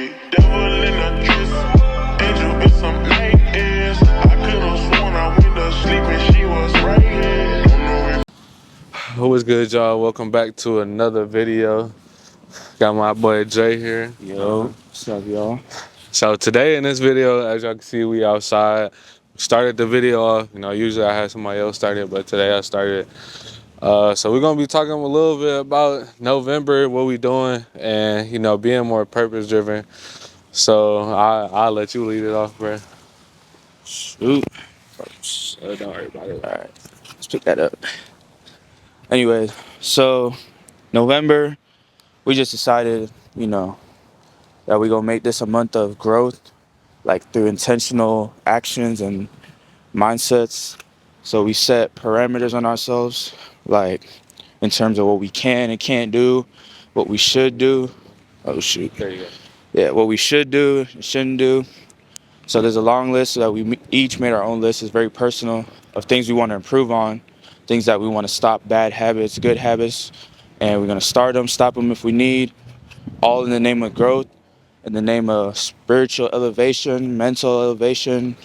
Hey, devil in a dress, angel with some nightmares. I could've sworn I went to sleep and she was right here. Don't know if What's good, y'all? Welcome back to another video. Got my boy Jay here. Yo, what's up, y'all? So today in this video, as y'all can see, we outside. Started the video off. Usually I have somebody else start it, but today I started. So we're gonna be talking a little bit about November, what we doing, and being more purpose driven. So I'll let you lead it off, bro. Shoot. Don't worry about it. All right, let's pick that up. Anyways, so November, we just decided, that we're gonna make this a month of growth, like through intentional actions and mindsets. So we set parameters on ourselves, like in terms of what we can and can't do, what we should do. Oh, shoot. There you go. Yeah, what we should do and shouldn't do. So there's a long list that we each made our own list. It's very personal of things we want to improve on, things that we want to stop, bad habits, good habits, and we're going to start them, stop them if we need, all in the name of growth, in the name of spiritual elevation, mental elevation,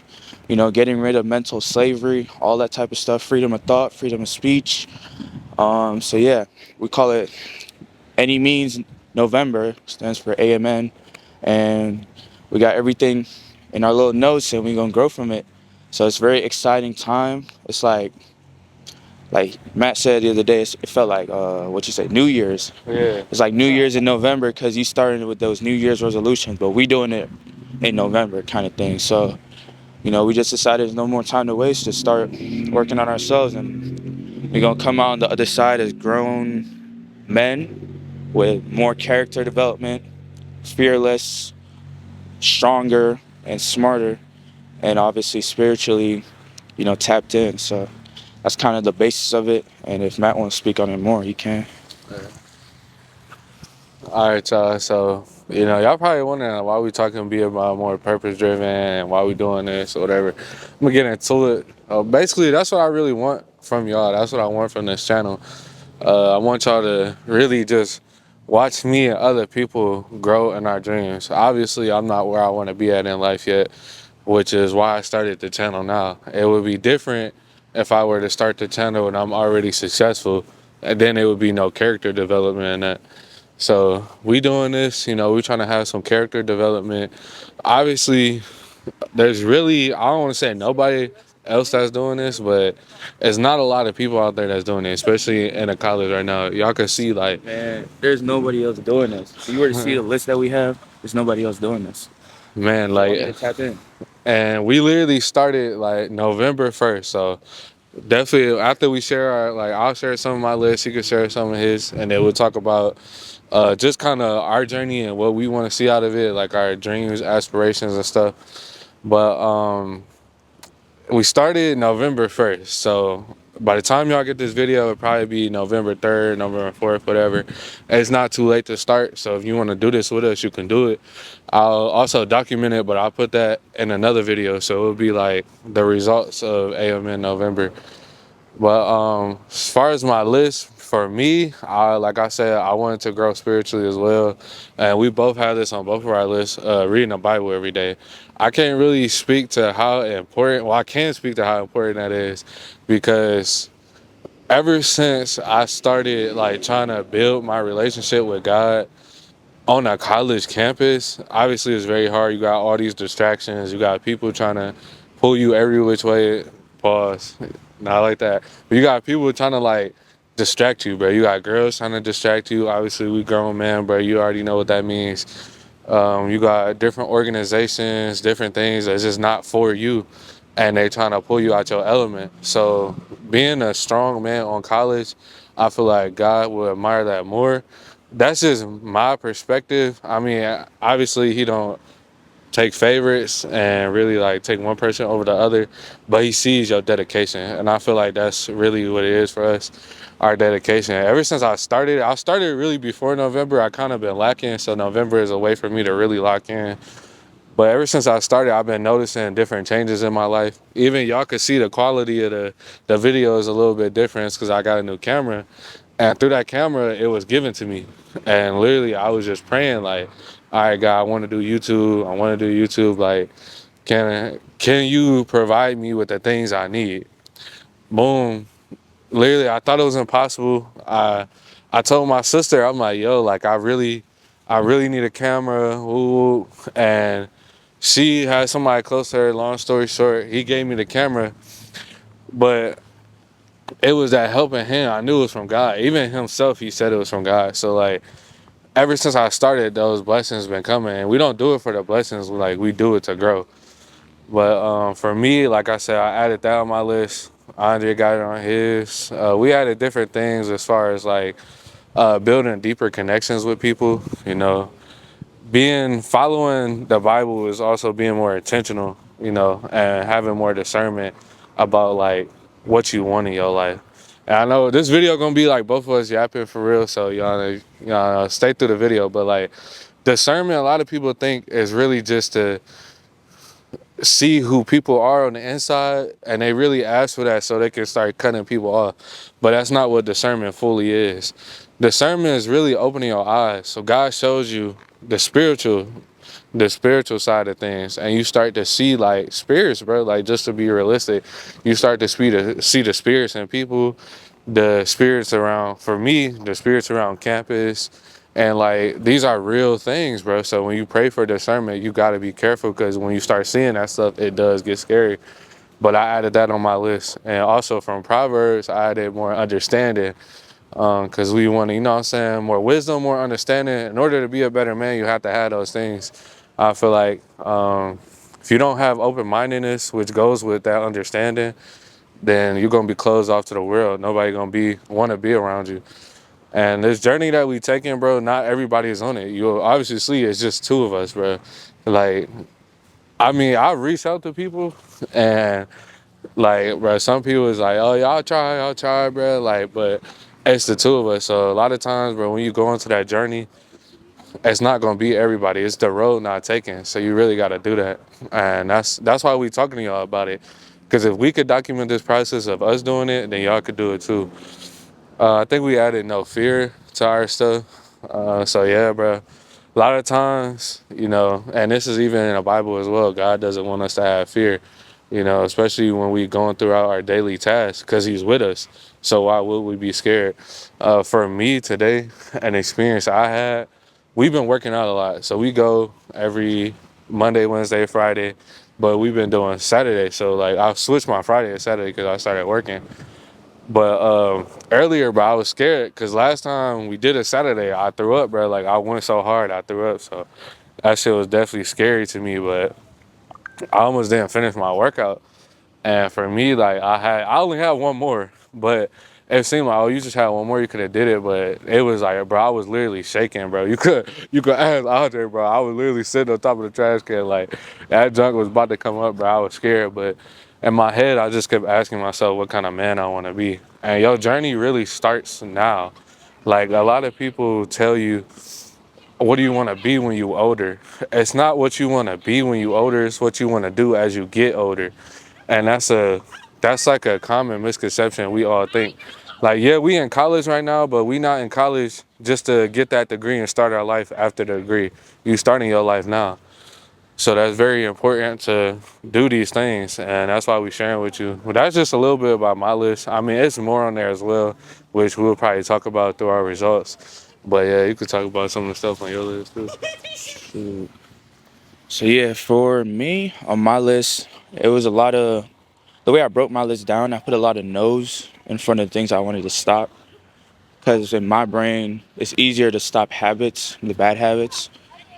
getting rid of mental slavery, all that type of stuff, freedom of thought, freedom of speech. So yeah, we call it Any Means November, stands for AMN, and we got everything in our little notes and we're gonna grow from it. So it's a very exciting time. It's like Matt said the other day, it felt like New Year's. Yeah. It's like New Year's in November because you started with those New Year's resolutions, but we doing it in November kind of thing. So we just decided there's no more time to waste to start working on ourselves, and we're gonna come out on the other side as grown men with more character development, fearless, stronger, and smarter, and obviously spiritually, tapped in. So that's kind of the basis of it. And if Matt wants to speak on it more, he can. All right, y'all. So, y'all probably wondering why we talking be about more purpose driven and why we doing this or whatever. I'm gonna get into it. Basically, that's what I really want from y'all. That's what I want from this channel. I want y'all to really just watch me and other people grow in our dreams. Obviously, I'm not where I want to be at in life yet, which is why I started the channel now. It would be different if I were to start the channel and I'm already successful, and then it would be no character development in that. So we doing this, we trying to have some character development. Obviously, there's really, I don't want to say nobody else that's doing this, but it's not a lot of people out there that's doing it, especially in a college right now. Y'all can see, like, Man, there's nobody else doing this. If you were to see the list that we have, there's nobody else doing this. man, like, Tap in. and we literally started like November 1st. So definitely after we share our, like, I'll share some of my list, he could share some of his, and then we'll talk about just kind of our journey and what we want to see out of it, like our dreams, aspirations, and stuff. But we started November 1st, so by the time y'all get this video, it'll probably be November 3rd, November 4th, whatever. It's not too late to start, so if you want to do this with us, you can do it. I'll also document it, but I'll put that in another video, so it'll be like the results of AMN November. But as far as my list, for me, like I said, I wanted to grow spiritually as well. And we both have this on both of our lists, reading the Bible every day. I can't really speak to how important, well, I can speak to how important that is, because ever since I started like trying to build my relationship with God on a college campus, obviously it's very hard. You got all these distractions. You got people trying to pull you every which way. Pause. Not like that. But you got people trying to like distract you, bro. You got girls trying to distract you. Obviously, we grown man, bro. You already know what that means. You got different organizations, different things that's just not for you, and they trying to pull you out your element. So being a strong man on college, I feel like God will admire that more. That's just my perspective. I mean, obviously he don't take favorites and really like take one person over the other, but he sees your dedication, and I feel like that's really what it is for us, our dedication. Ever since I started really before November. I kind of been lacking, so November is a way for me to really lock in. But ever since I started, I've been noticing different changes in my life. Even y'all could see the quality of the video is a little bit different because I got a new camera. And through that camera, it was given to me. And literally, I was just praying, like, all right, God, I want to do YouTube. I want to do YouTube. Like, can you provide me with the things I need? Boom. Literally, I thought it was impossible. I told my sister, I'm like, yo, like I really need a camera. Ooh. And she had somebody close to her. Long story short, he gave me the camera, but it was that helping hand. I knew it was from God. Even himself, he said it was from God. So like, ever since I started, those blessings been coming. And we don't do it for the blessings. Like, we do it to grow. But for me, like I said, I added that on my list. Andre got it on his. We added different things as far as like building deeper connections with people. You know, following the Bible is also being more intentional. You know, and having more discernment about like what you want in your life. And I know this video gonna be like both of us yapping for real, so y'all stay through the video. But like discernment, a lot of people think is really just to see who people are on the inside, and they really ask for that so they can start cutting people off. But that's not what discernment fully is. Discernment is really opening your eyes, so God shows you the spiritual side of things, and you start to see like spirits, bro. Like, just to be realistic, you start to see the spirits in people, the spirits around, for me, the spirits around campus. And like, these are real things, bro. So when you pray for discernment, you got to be careful, because when you start seeing that stuff, it does get scary. But I added that on my list. And also from Proverbs, I added more understanding, because we want to, you know what I'm saying, more wisdom, more understanding. In order to be a better man, you have to have those things. I feel like if you don't have open-mindedness, which goes with that understanding, then you're going to be closed off to the world. Nobody going to want to be around you. And this journey that we taking, bro, not everybody is on it. You'll obviously see it's just two of us, bro. Like, I mean, I reach out to people, and like, bro, some people is like, oh, y'all try, bro. Like, but it's the two of us. So a lot of times, bro, when you go into that journey, it's not gonna be everybody. It's the road not taken. So you really gotta do that. And that's why we talking to y'all about it. Because if we could document this process of us doing it, then y'all could do it too. I think we added no fear to our stuff. So yeah, bro. A lot of times, you know, and this is even in the Bible as well, God doesn't want us to have fear, you know, especially when we going throughout our daily tasks, because he's with us. So why would we be scared? For me today, an experience I had, we've been working out a lot. So we go every Monday, Wednesday, Friday, but we've been doing Saturday. So like, I switched my Friday to Saturday because I started working. But earlier, bro, I was scared because last time we did a Saturday, I threw up, bro. Like, I went so hard, I threw up. So that shit was definitely scary to me. But I almost didn't finish my workout. And for me, like, I only had one more, but it seemed like, oh, you just had one more, you could have did it. But it was like, bro, I was literally shaking, bro. You could ask Andre, bro. I was literally sitting on top of the trash can, like, that junk was about to come up, bro. I was scared, but in my head, I just kept asking myself what kind of man I want to be. And your journey really starts now. Like, a lot of people tell you, what do you want to be when you older? It's not what you want to be when you older, it's what you want to do as you get older. And that's like a common misconception we all think. Like, yeah, we in college right now, but we not in college just to get that degree and start our life after the degree. You starting your life now. So that's very important to do these things, and that's why we sharing with you. But that's just a little bit about my list. I mean, it's more on there as well, which we'll probably talk about through our results. But yeah, you could talk about some of the stuff on your list too. So yeah, for me on my list, it was a lot of the way I broke my list down. I put a lot of no's in front of things I wanted to stop, because in my brain it's easier to stop habits, the bad habits.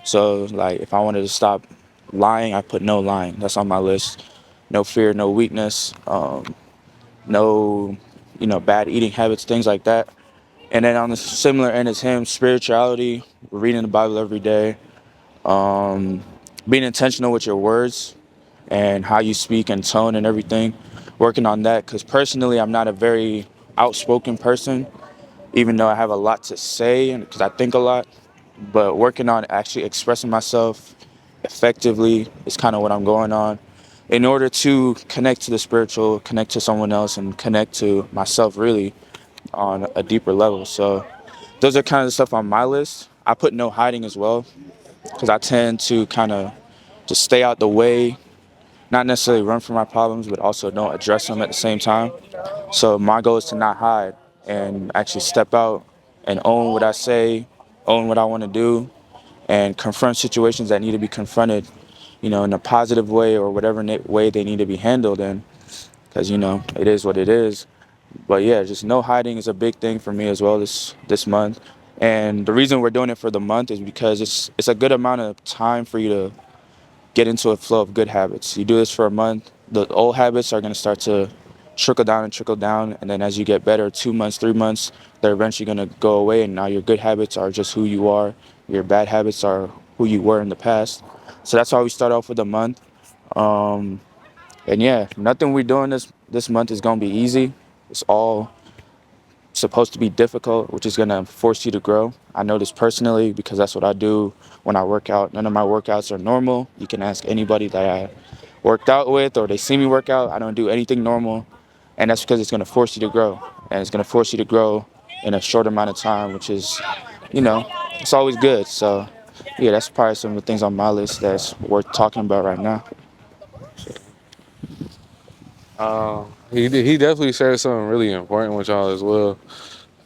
So like, if I wanted to stop lying, I put no lying. That's on my list. No fear, no weakness, no, bad eating habits, things like that. And then on the similar end as him, spirituality, reading the Bible every day, being intentional with your words and how you speak and tone and everything, working on that. Because personally, I'm not a very outspoken person, even though I have a lot to say and because I think a lot. But working on actually expressing myself effectively is kind of what I'm going on, in order to connect to the spiritual, connect to someone else, and connect to myself really on a deeper level. So those are kind of the stuff on my list. I put no hiding as well. because I tend to kind of just stay out the way, not necessarily run from my problems, but also don't address them at the same time. So my goal is to not hide and actually step out and own what I say, own what I want to do, and confront situations that need to be confronted, in a positive way or whatever way they need to be handled in, because it is what it is. But yeah, just no hiding is a big thing for me as well this month. And the reason we're doing it for the month is because it's a good amount of time for you to get into a flow of good habits. You do this for a month, the old habits are going to start to trickle down, and then as you get better, 2 months, 3 months, they're eventually going to go away, and now your good habits are just who you are. Your bad habits are who you were in the past. So that's why we start off with a month. And yeah, nothing we're doing this month is going to be easy. It's all supposed to be difficult, which is going to force you to grow. I know this personally because that's what I do when I work out. None of my workouts are normal. You can ask anybody that I worked out with or they see me work out. I don't do anything normal. And that's because it's going to force you to grow. And it's going to force you to grow in a short amount of time, which is, it's always good. So, yeah, that's probably some of the things on my list that's worth talking about right now. He definitely shared something really important with y'all as well,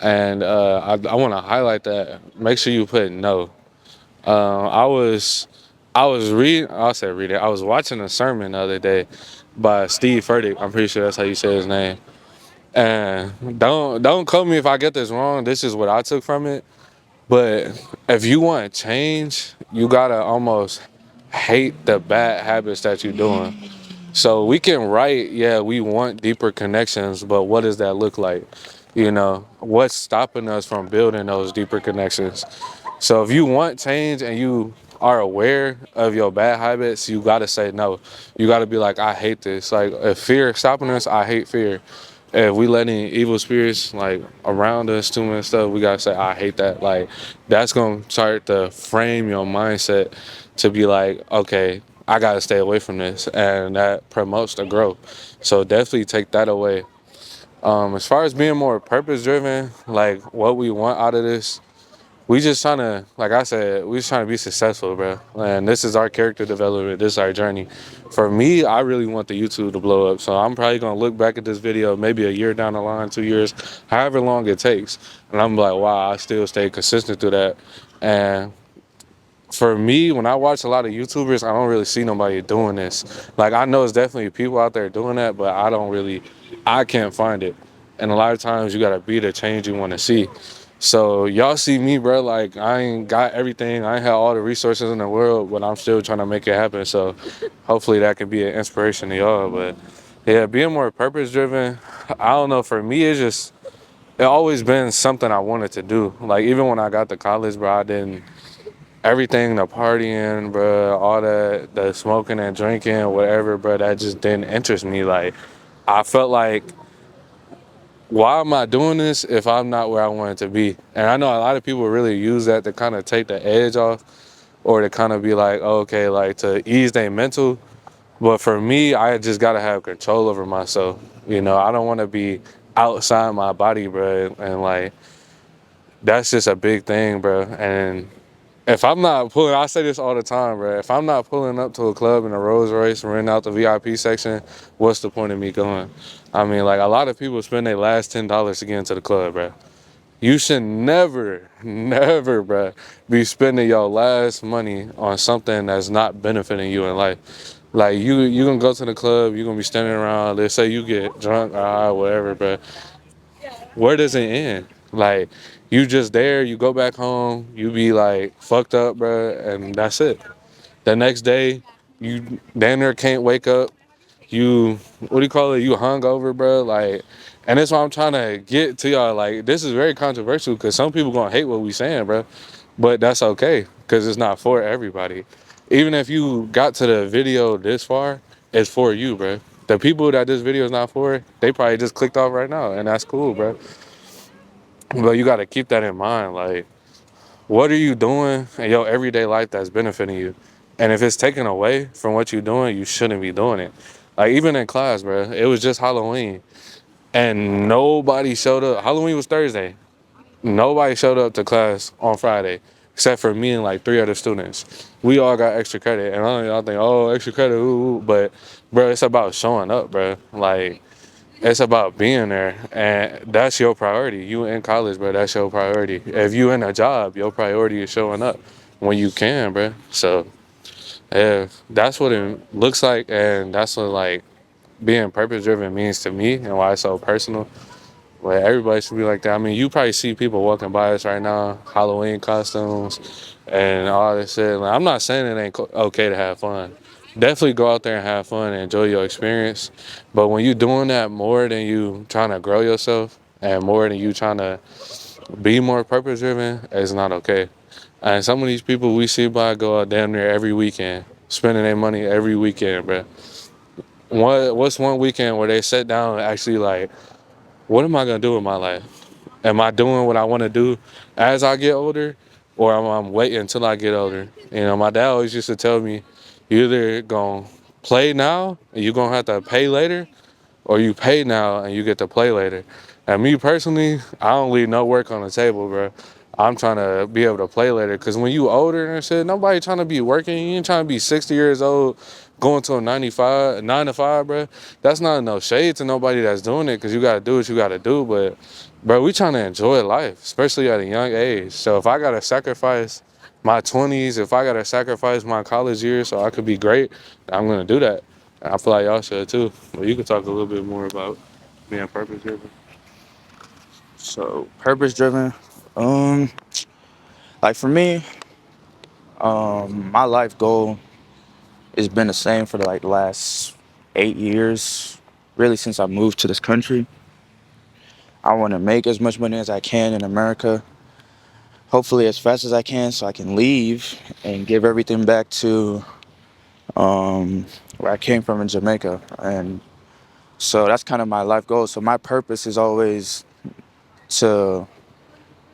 and I want to highlight that. Make sure you put no. I was reading. I said reading. I was watching a sermon the other day by Steve Furtick. I'm pretty sure that's how you say his name. And don't quote me if I get this wrong. This is what I took from it. But if you want change, you gotta almost hate the bad habits that you're doing. So we can write, yeah, we want deeper connections, but what does that look like? What's stopping us from building those deeper connections? So if you want change and you are aware of your bad habits, you gotta say no. You gotta be like, I hate this. Like if fear is stopping us, I hate fear. If we letting evil spirits like around us too much stuff, we gotta say, I hate that. Like that's gonna start to frame your mindset to be like, okay, I gotta stay away from this, and that promotes the growth. So definitely take that away. As far as being more purpose driven, like what we want out of this, we just trying to, like I said, we just trying to be successful, bro. And this is our character development. This is our journey. For me, I really want the YouTube to blow up. So I'm probably gonna look back at this video maybe a year down the line, 2 years, however long it takes, and I'm like, wow, I still stay consistent through that. And for me, when I watch a lot of YouTubers, I don't really see nobody doing this. Like I know it's definitely people out there doing that, but I can't find it. And a lot of times you gotta be the change you want to see. So y'all see me, bro, like I ain't got everything. I ain't have all the resources in the world, but I'm still trying to make it happen. So hopefully that can be an inspiration to y'all. But yeah, being more purpose driven, I don't know, for me it always been something I wanted to do. Like even when I got to college, bro, I didn't everything, the partying, bro, all that, the smoking and drinking, whatever, bro, that just didn't interest me. Like I felt like, why am I doing this if I'm not where I wanted to be? And I know a lot of people really use that to kind of take the edge off, or to kind of be like, oh, okay, like to ease their mental. But for me, I just gotta have control over myself. I don't want to be outside my body, bro, and like that's just a big thing, bro. And if I'm not pulling, I say this all the time, bro. If I'm not pulling up to a club in a Rolls Royce, renting out the VIP section, what's the point of me going? I mean, like a lot of people spend their last $10 to get into the club, bro. You should never, never, bro, be spending your last money on something that's not benefiting you in life. Like you gonna go to the club, you gonna be standing around. Let's say you get drunk, whatever, bro. Where does it end? Like you just there, you go back home, you be like fucked up, bro, and that's it. The next day, you damn near can't wake up. You, what do you call it? You hungover, bro. Like, and that's why I'm trying to get to y'all. Like, this is very controversial because some people gonna hate what we saying, bro. But that's okay because it's not for everybody. Even if you got to the video this far, it's for you, bro. The people that this video is not for, they probably just clicked off right now, and that's cool, bro. But you gotta keep that in mind. Like, what are you doing in your everyday life that's benefiting you? And if it's taken away from what you're doing, you shouldn't be doing it. Like even in class, bro, it was just Halloween and nobody showed up. Halloween was Thursday. Nobody showed up to class on Friday. except for me and like 3 other students. We all got extra credit, and I know y'all think, oh, extra credit, ooh, but bro, it's about showing up, bro. Like it's about being there, and that's your priority. You in college, bro, that's your priority. If you in a job, your priority is showing up when you can, bro. So yeah, that's what it looks like, and that's what like being purpose driven means to me, and why it's so personal. Like everybody should be like that. I mean, you probably see people walking by us right now, Halloween costumes and all this shit. Like, I'm not saying it ain't okay to have fun. Definitely go out there and have fun and enjoy your experience. But when you doing that more than you trying to grow yourself and more than you trying to be more purpose driven, it's not okay. And some of these people we see by go out damn near every weekend, spending their money every weekend, bro. What's one weekend where they sit down and actually like, what am I gonna do with my life? Am I doing what I want to do as I get older, or am I waiting until I get older? You know, my dad always used to tell me, you either gonna play now and you're gonna have to pay later, or you pay now and you get to play later. And me personally, I don't leave no work on the table, bro. I'm trying to be able to play later, because when you older and shit, nobody trying to be working. You ain't trying to be 60 years old going to a 9 to 5, bro. That's not no shade to nobody that's doing it, because you got to do what you got to do. But, bro, we trying to enjoy life, especially at a young age. So if I got to sacrifice my 20s, if I got to sacrifice my college years so I could be great, I'm going to do that. And I feel like y'all should too. But you could talk a little bit more about being purpose driven. So purpose driven. Like for me, my life goal has been the same for like the last 8 years, really since I moved to this country. I want to make as much money as I can in America, hopefully as fast as I can, so I can leave and give everything back to where I came from in Jamaica. And so that's kind of my life goal. So my purpose is always to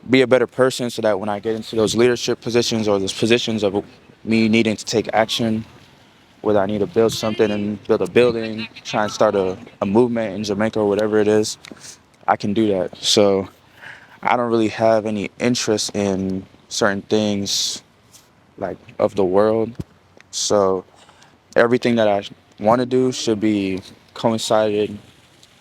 be a better person, so that when I get into those leadership positions or those positions of me needing to take action, whether I need to build something and build a building, try and start a movement in Jamaica or whatever it is, I can do that. So I don't really have any interest in certain things like of the world. So everything that I want to do should be coincided,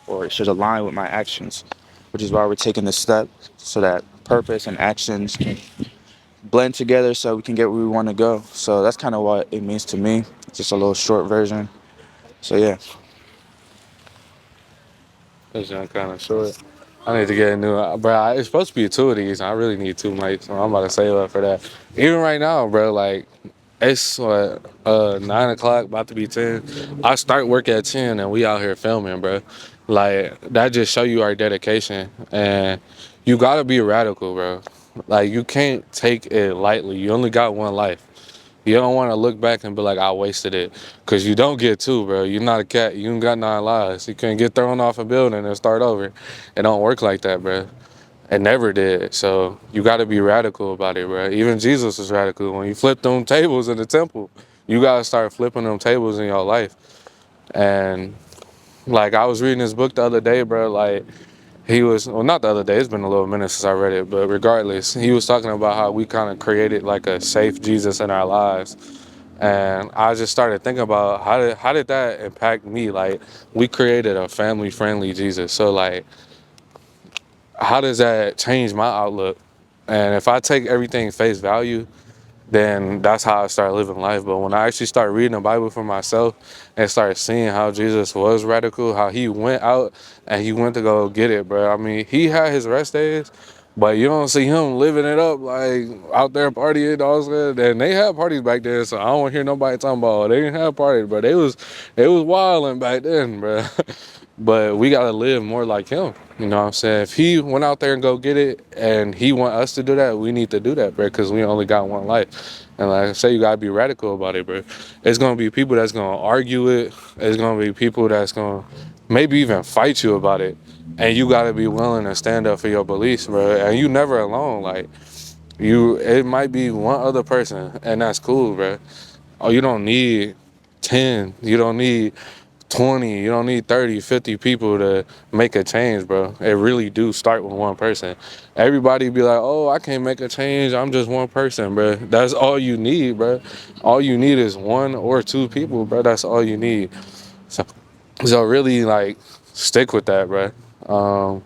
or it should align with my actions, which is why we're taking this step, so that purpose and actions can blend together so we can get where we want to go. So that's kind of what it means to me. Just a little short version. So yeah. That's kind of short. I need to get a new, bro. It's supposed to be 2 of these. And I really need 2 mics, so I'm about to save up for that. Even right now, bro, like it's what 9 o'clock, about to be 10. I start work at 10, and we out here filming, bro. Like that just show you our dedication, and you gotta be radical, bro. Like you can't take it lightly. You only got one life. You don't want to look back and be like, I wasted it. Because you don't get 2, bro. You're not a cat. You ain't got 9 lives. You can't get thrown off a building and start over. It don't work like that, bro. It never did. So you got to be radical about it, bro. Even Jesus was radical. When you flip them tables in the temple, you got to start flipping them tables in your life. And, like, I was reading this book the other day, bro. Like, he was, well, not the other day, it's been a little minute since I read it, but regardless, he was talking about how we kind of created like a safe Jesus in our lives. And I just started thinking about how did that impact me? Like, we created a family friendly Jesus. So like, how does that change my outlook? And if I take everything face value, then that's how I start living life. But when I actually start reading the Bible for myself and start seeing how Jesus was radical, how he went out and he went to go get it, bro. I mean, he had his rest days, but you don't see him living it up, like out there partying, all that. And they had parties back then, so I don't hear nobody talking about, oh, they didn't have parties, bro. They was wilding back then, bro. But we gotta live more like him. You know what I'm saying? If he went out there and go get it, and he want us to do that, we need to do that, bro, because we only got one life. And like I say, you gotta be radical about it, bro. It's gonna be people that's gonna argue it. It's gonna be people that's gonna maybe even fight you about it. And you gotta be willing to stand up for your beliefs, bro. And you never alone. Like it might be one other person, and that's cool, bro. Oh, you don't need 10. You don't need 20, you don't need 30, 50 people to make a change, bro. It really do start with one person. Everybody be like, oh, I can't make a change, I'm just one person, bro. That's all you need, bro. All you need is one or two people, bro. That's all you need. So, so really, like, stick with that, bro.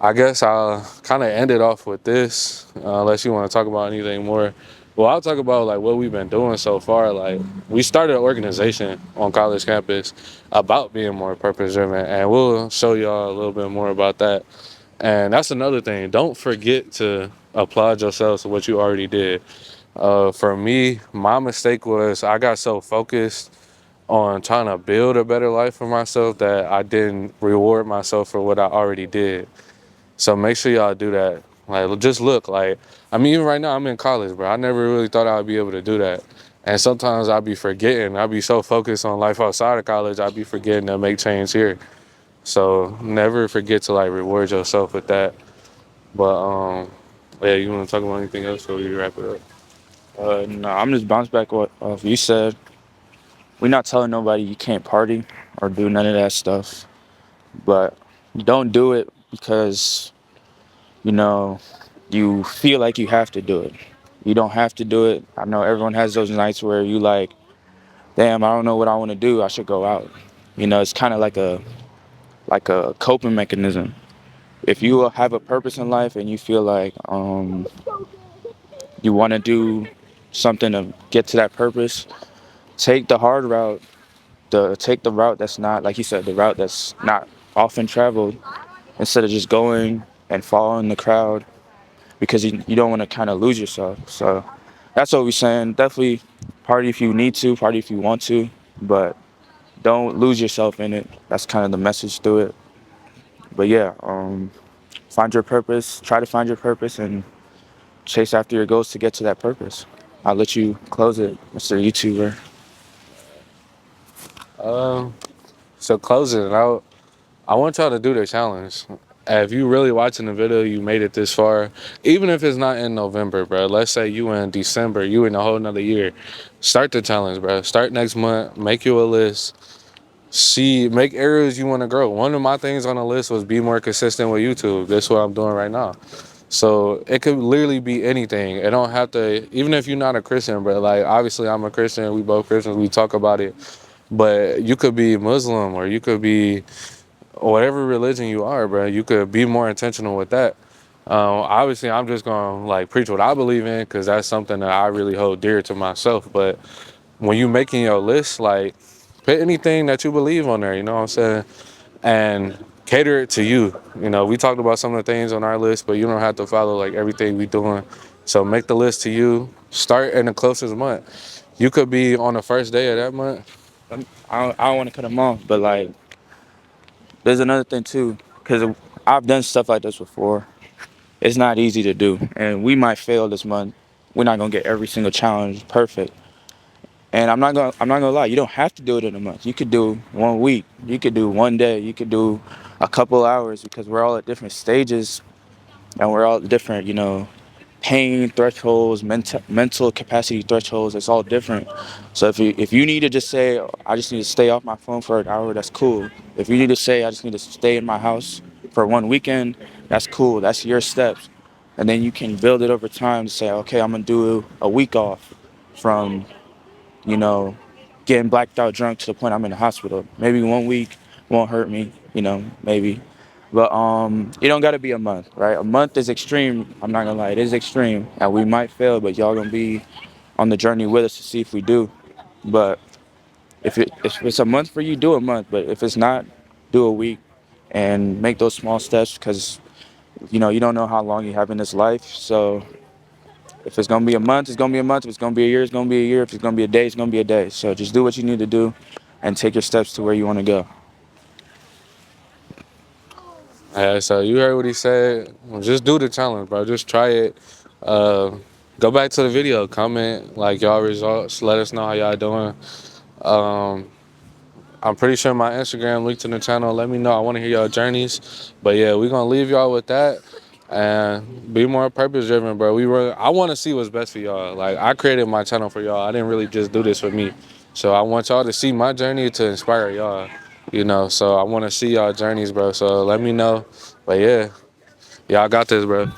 I guess I'll kind of end it off with this, unless you want to talk about anything more. Well, I'll talk about like what we've been doing so far. Like, we started an organization on college campus about being more purpose driven, and we'll show y'all a little bit more about that. And that's another thing. Don't forget to applaud yourselves to what you already did. For me, my mistake was I got so focused on trying to build a better life for myself that I didn't reward myself for what I already did. So make sure y'all do that. Like, just look. Like, I mean, even right now, I'm in college, bro. I never really thought I'd be able to do that. And sometimes I'd be forgetting. I'd be so focused on life outside of college, I'd be forgetting to make change here. So never forget to like reward yourself with that. But yeah, you want to talk about anything else or you wrap it up? No, I'm just bounce back what you said. We're not telling nobody you can't party or do none of that stuff, but don't do it because you know you feel like you have to do it. You don't have to do it. I know everyone has those nights where you like, damn, I don't know what I want to do. I should go out. It's kind of like a coping mechanism. If you have a purpose in life and you feel like you want to do something to get to that purpose, take the hard route. Take the route that's not, like you said, the route that's not often traveled, instead of just going and following the crowd because you don't want to kind of lose yourself. So that's what we're saying. Definitely party if you need to, party if you want to, but don't lose yourself in it. That's kind of the message through it. But yeah, find your purpose, try to find your purpose, and chase after your goals to get to that purpose. I'll let you close it, Mr. YouTuber. So closing it out, I want y'all to do the challenge. If you really watching the video, you made it this far, even if it's not in November, bro. Let's say you in December, you in a whole nother year. Start the challenge, bro. Start next month. Make you a list. Make areas you want to grow. One of my things on the list was be more consistent with YouTube. That's what I'm doing right now. So it could literally be anything. It don't have to, even if you're not a Christian, bro. Like, obviously I'm a Christian. We both Christians. We talk about it. But you could be Muslim or you could be whatever religion you are, bro. You could be more intentional with that. Obviously, I'm just gonna like preach what I believe in because that's something that I really hold dear to myself. But when you making your list, like, put anything that you believe on there. You know what I'm saying? And cater it to you. We talked about some of the things on our list, but you don't have to follow like everything we doing. So make the list to you. Start in the closest month. You could be on the first day of that month. I don't want to cut them off, but like, there's another thing too, because I've done stuff like this before. It's not easy to do, and we might fail this month. We're not gonna get every single challenge perfect. And I'm not gonna lie. You don't have to do it in a month. You could do 1 week. You could do 1 day. You could do a couple hours because we're all at different stages, and we're all different. Pain thresholds, mental capacity thresholds. It's all different. So if you need to just say, I just need to stay off my phone for an hour, that's cool. If you need to say, I just need to stay in my house for one weekend, that's cool. That's your steps. And then you can build it over time to say, okay, I'm gonna do a week off from, you know, getting blacked out drunk to the point I'm in the hospital. Maybe 1 week won't hurt me, maybe. But it don't gotta be a month, right? A month is extreme. I'm not gonna lie, it is extreme, and we might fail, but y'all gonna be on the journey with us to see if we do. But if it's a month for you, do a month. But if it's not, do a week, and make those small steps because you don't know how long you have in this life. So if it's gonna be a month, it's gonna be a month. If it's gonna be a year, it's gonna be a year. If it's gonna be a day, it's gonna be a day. So just do what you need to do, and take your steps to where you want to go. Yeah, so you heard what he said. Well, just do the challenge, bro. Just try it. Uh, Go back to the video, comment like y'all results. Let us know how y'all doing. Um, I'm pretty sure my Instagram linked to the channel. Let me know. I want to hear y'all journeys. But yeah, we're gonna leave y'all with that. and be more purpose driven, bro. I want to see what's best for y'all. Like, I created my channel for y'all. I didn't really just do this for me. So I want y'all to see my journey to inspire y'all, you know. So I want to see y'all journeys, bro. So let me know. But yeah, y'all got this, bro.